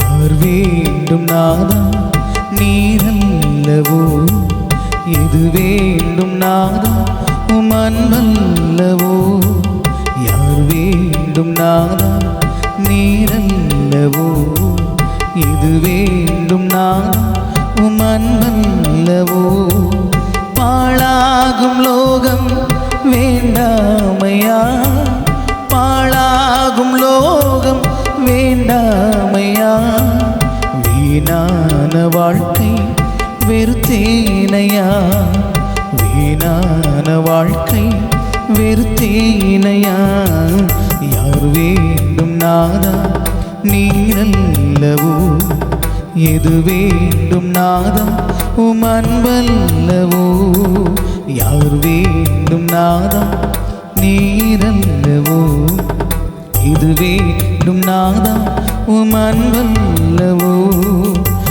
யார் வேண்டும் நாதா நீரல்லவோ, எது வேண்டும் நாதா உம் அன்பல்லவோ. யார் வேண்டும் நாதா நீரல்லவோ, எது வேண்டும் நாதா உம் அன்பல்லவோ. பாழாகும் லோகம் வேண்டாமையா, பாழாகும் லோகம் வேண்டாமையா. வீணான வாழ்க்கை வெறுத்தேனையா, வீணான வாழ்க்கை வெறுத்தேனையா. யார் வேண்டும் நாதா நீரல்லவோ, எது வேண்டும் நாதா உம் அன்பல்லவோ. யார் வேண்டும் நாதா நீரல்லவோ, எது வேண்டும் நாதா உம் அன்பல்லவோ.